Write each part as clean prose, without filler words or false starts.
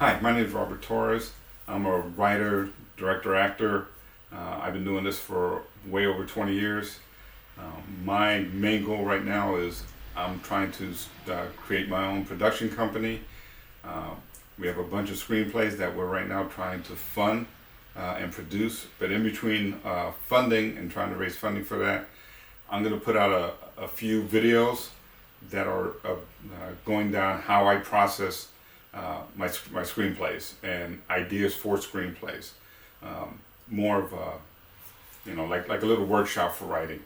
Hi, my name is Robert Torres. I'm a writer, director, actor. I've been doing this for way over 20 years. My main goal right now is I'm trying to create my own production company. Uh, we have a bunch of screenplays that we're right now trying to fund and produce. But in between funding and trying to raise funding for that, I'm going to put out a few videos that are going down how I process my screenplays and ideas for screenplays. More of like a little workshop for writing.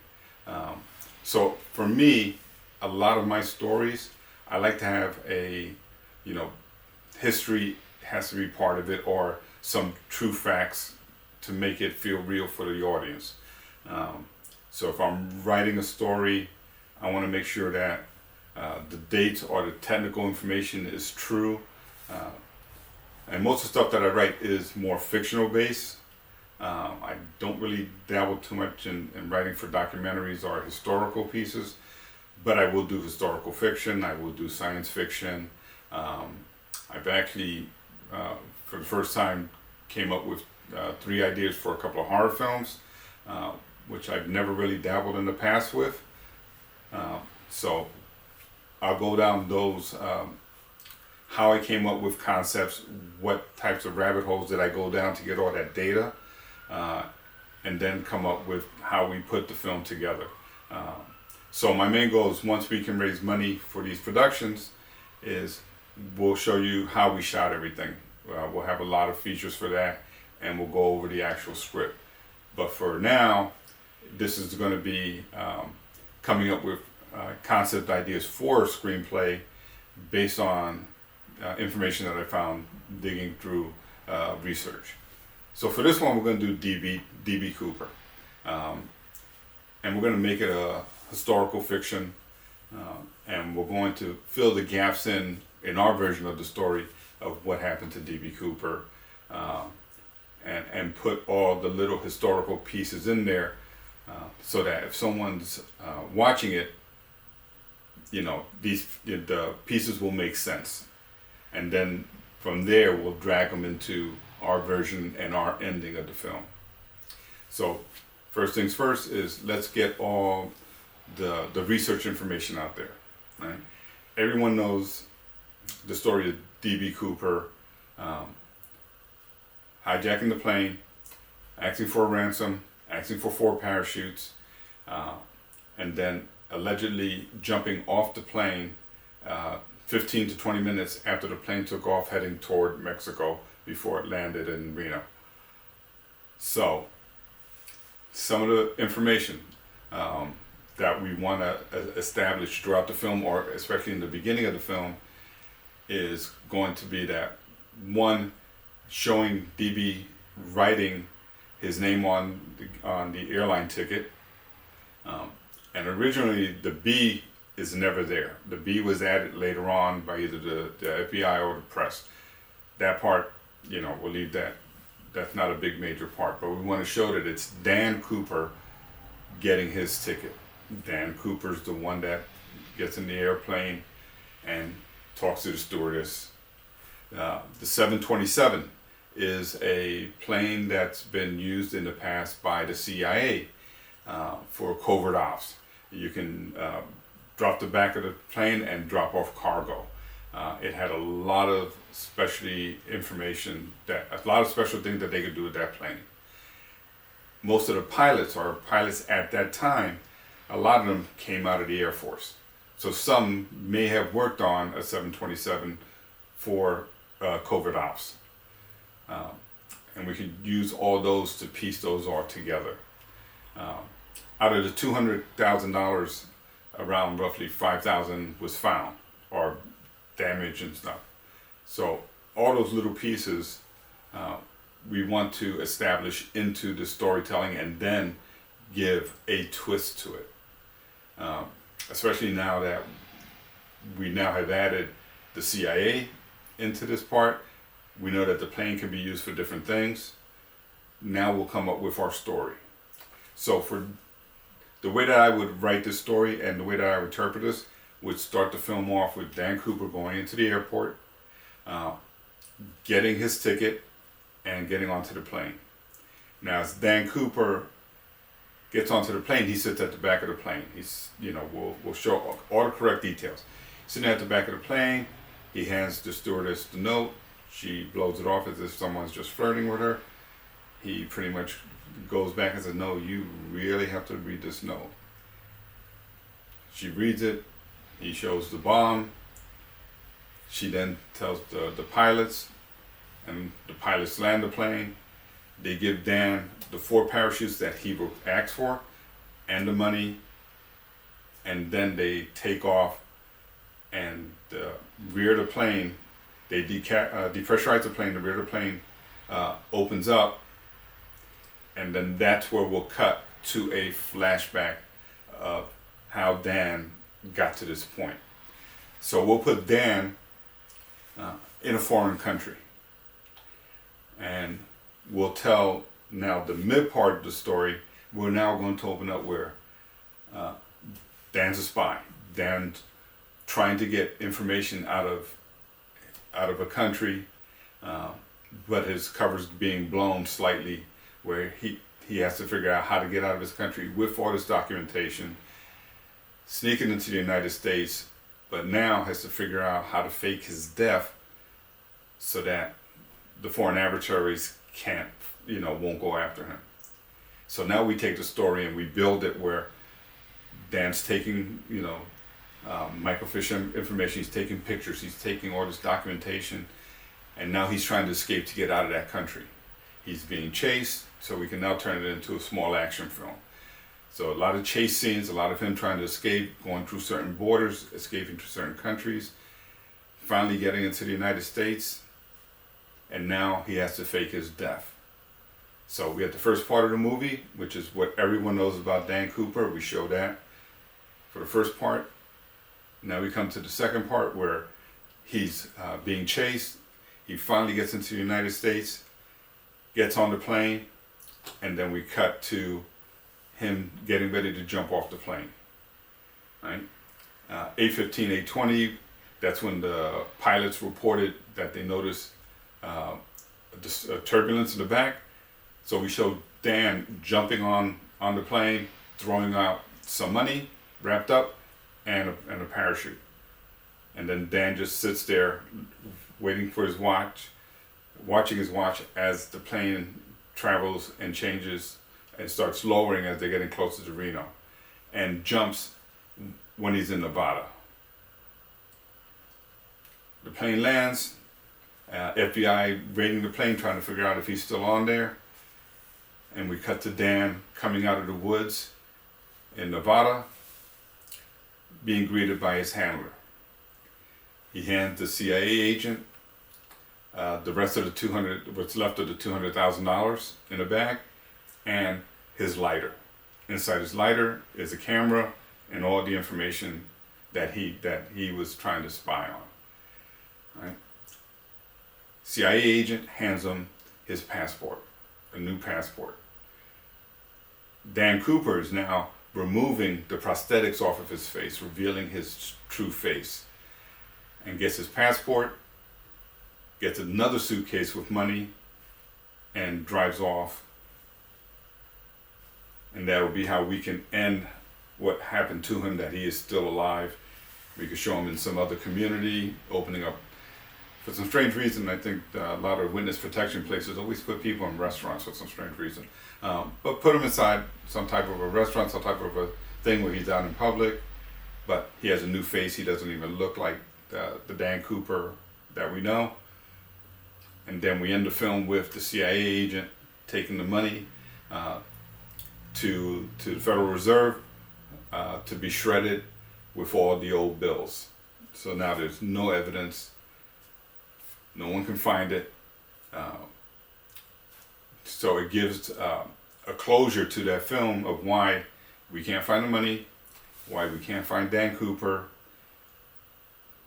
So for me, a lot of my stories, I like to have history has to be part of it, or some true facts to make it feel real for the audience. So if I'm writing a story, I want to make sure that the dates or the technical information is true. And most of the stuff that I write is more fictional based. I don't really dabble too much in writing for documentaries or historical pieces, but I will do historical fiction, I will do science fiction. I've actually, for the first time, came up with 3 ideas for a couple of horror films, which I've never really dabbled in the past with. So I'll go down those, how I came up with concepts, what types of rabbit holes did I go down to get all that data, and then come up with how we put the film together. So my main goal is, once we can raise money for these productions, is we'll show you how we shot everything. We'll have a lot of features for that, and we'll go over the actual script. But for now, this is going to be coming up with concept ideas for a screenplay based on information that I found digging through research. So for this one, we're going to do D.B. Cooper, and we're going to make it a historical fiction, and we're going to fill the gaps in our version of the story of what happened to D.B. Cooper, and put all the little historical pieces in there, so that if someone's watching it, the pieces will make sense, and then from there we'll drag them into our version and our ending of the film. So first things first is, let's get all the research information out there. Right? Everyone knows the story of D.B. Cooper hijacking the plane, asking for a ransom, asking for 4 parachutes, and then allegedly jumping off the plane 15 to 20 minutes after the plane took off, heading toward Mexico before it landed in Reno. So some of the information that we want to establish throughout the film, or especially in the beginning of the film, is going to be that, one, showing DB writing his name on the airline ticket, and originally the B is never there. The B was added later on by either the FBI or the press. That part, we'll leave that. That's not a big major part, but we want to show that it's Dan Cooper getting his ticket. Dan Cooper's the one that gets in the airplane and talks to the stewardess. The 727 is a plane that's been used in the past by the CIA for covert ops. You can drop the back of the plane and drop off cargo. It had a lot of special things that they could do with that plane. Most of the pilots at that time, a lot of them came out of the Air Force. So some may have worked on a 727 for covert ops. And we could use all those to piece those all together. Out of the $200,000, around roughly $5,000 was found, or damage and stuff. So all those little pieces we want to establish into the storytelling, and then give a twist to it. Especially now that we now have added the CIA into this part, we know that the plane can be used for different things. Now we'll come up with our story. So for the way that I would write this story and the way that I would interpret this, would start the film off with Dan Cooper going into the airport, getting his ticket and getting onto the plane. Now, as Dan Cooper gets onto the plane, he sits at the back of the plane. He's, we'll show all the correct details. Sitting at the back of the plane, he hands the stewardess the note. She blows it off as if someone's just flirting with her. He pretty much goes back and says, no, you really have to read this note. She reads it. He shows the bomb. She then tells the pilots, and the pilots land the plane. They give Dan the 4 parachutes that he asked for and the money, and then they take off and rear the plane. They depressurize the plane. The rear of the plane opens up, and then that's where we'll cut to a flashback of how Dan got to this point. So we'll put Dan in a foreign country, and we'll tell now the mid part of the story. We're now going to open up where Dan's a spy. Dan's trying to get information out of a country, but his cover's being blown slightly, where he has to figure out how to get out of his country with all this documentation, sneaking into the United States, but now has to figure out how to fake his death so that the foreign adversaries won't go after him. So now we take the story and we build it where Dan's taking, microfiche information, he's taking pictures, he's taking all this documentation, and now he's trying to escape to get out of that country. He's being chased, so we can now turn it into a small action film. So a lot of chase scenes, a lot of him trying to escape, going through certain borders, escaping to certain countries, finally getting into the United States, and now he has to fake his death. So we had the first part of the movie, which is what everyone knows about Dan Cooper. We show that for the first part. Now we come to the second part where he's being chased. He finally gets into the United States, gets on the plane, and then we cut to him getting ready to jump off the plane. Right? 8:15, 8:20, that's when the pilots reported that they noticed turbulence in the back. So we showed Dan jumping on the plane, throwing out some money wrapped up and a parachute. And then Dan just sits there waiting for his watch, watching his watch as the plane travels and changes and starts lowering as they're getting closer to Reno, and jumps when he's in Nevada. The plane lands, FBI raiding the plane, trying to figure out if he's still on there. And we cut to Dan coming out of the woods in Nevada, being greeted by his handler. He hands the CIA agent the rest of what's left of the $200,000 in a bag, and his lighter. Inside his lighter is a camera and all the information that he was trying to spy on. Right? CIA agent hands him his passport, a new passport. Dan Cooper is now removing the prosthetics off of his face, revealing his true face, and gets his passport, gets another suitcase with money, and drives off. And that'll be how we can end what happened to him, that he is still alive. We could show him in some other community, opening up. For some strange reason, I think a lot of witness protection places always put people in restaurants for some strange reason. But put him inside some type of a restaurant, some type of a thing where he's out in public, but he has a new face. He doesn't even look like the Dan Cooper that we know. And then we end the film with the CIA agent taking the money to the Federal Reserve to be shredded with all the old bills. So now there's no evidence. No one can find it. So it gives a closure to that film of why we can't find the money, why we can't find Dan Cooper,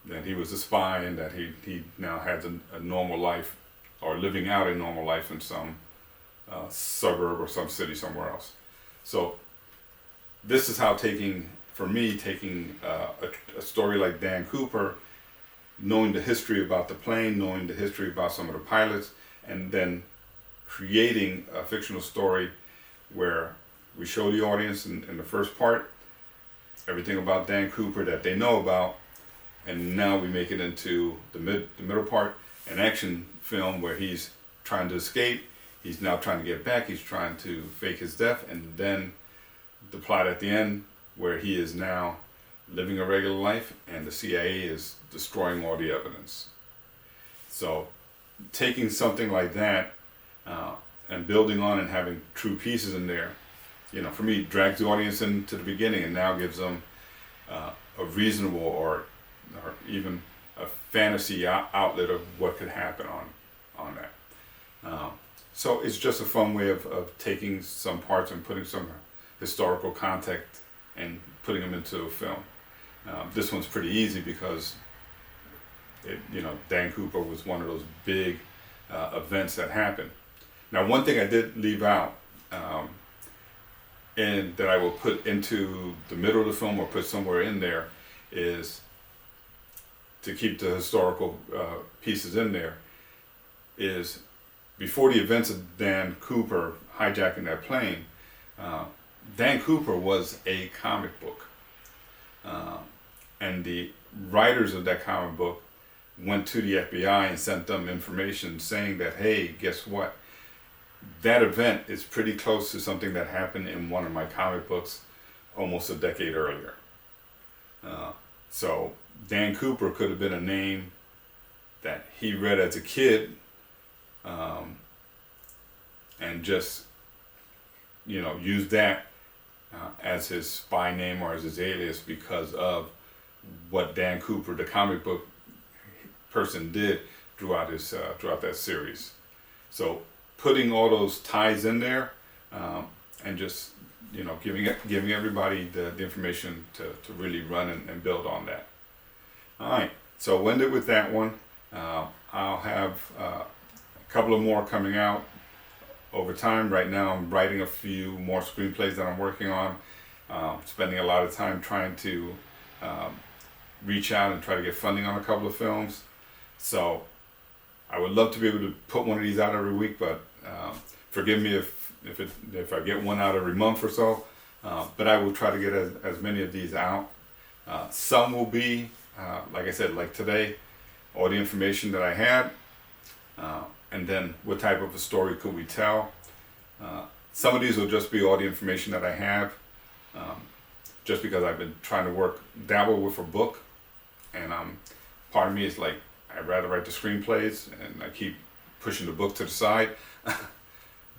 that he was a spy, and that he now has a normal life, or living out a normal life in some suburb or some city somewhere else. So this is how taking a story like Dan Cooper knowing the history about the plane, knowing the history about some of the pilots, and then creating a fictional story where we show the audience in the first part everything about Dan Cooper that they know about, and now we make it into the middle part, an action film where he's trying to escape, he's now trying to get back, he's trying to fake his death, and then the plot at the end where he is now living a regular life and the CIA is destroying all the evidence. So taking something like that and building on and having true pieces in there, for me, drags the audience into the beginning and now gives them a reasonable or even a fantasy outlet of what could happen on that. So it's just a fun way of taking some parts and putting some historical context and putting them into a film. This one's pretty easy because Dan Cooper was one of those big events that happened. Now, one thing I did leave out, and that I will put into the middle of the film or put somewhere in there, is to keep the historical pieces in there, is before the events of Dan Cooper hijacking that plane, Dan Cooper was a comic book. And the writers of that comic book went to the FBI and sent them information saying that, hey, guess what? That event is pretty close to something that happened in one of my comic books almost a decade earlier. So Dan Cooper could have been a name that he read as a kid, and just, used that as his spy name or as his alias because of what Dan Cooper, the comic book person, did throughout that series. So putting all those ties in there, and just giving everybody the information to really run and build on that. All right, so we'll end it with that one. I'll have a couple of more coming out over time. Right now I'm writing a few more screenplays that I'm working on, spending a lot of time trying to reach out and try to get funding on a couple of films. So I would love to be able to put one of these out every week, but forgive me if I get one out every month or so. But I will try to get as many of these out. Some will be, like I said, like today, all the information that I had, and then what type of a story could we tell. Some of these will just be all the information that I have, just because I've been trying to dabble with a book, and part of me is like, I'd rather write the screenplays, and I keep pushing the book to the side.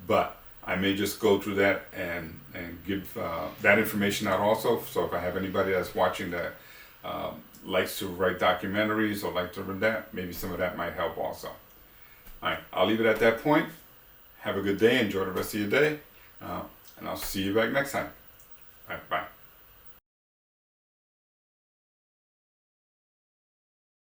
But I may just go through that and give that information out also. So if I have anybody that's watching that likes to write documentaries or like to read that, maybe some of that might help also. All right, I'll leave it at that point. Have a good day. Enjoy the rest of your day. And I'll see you back next time. All right, bye.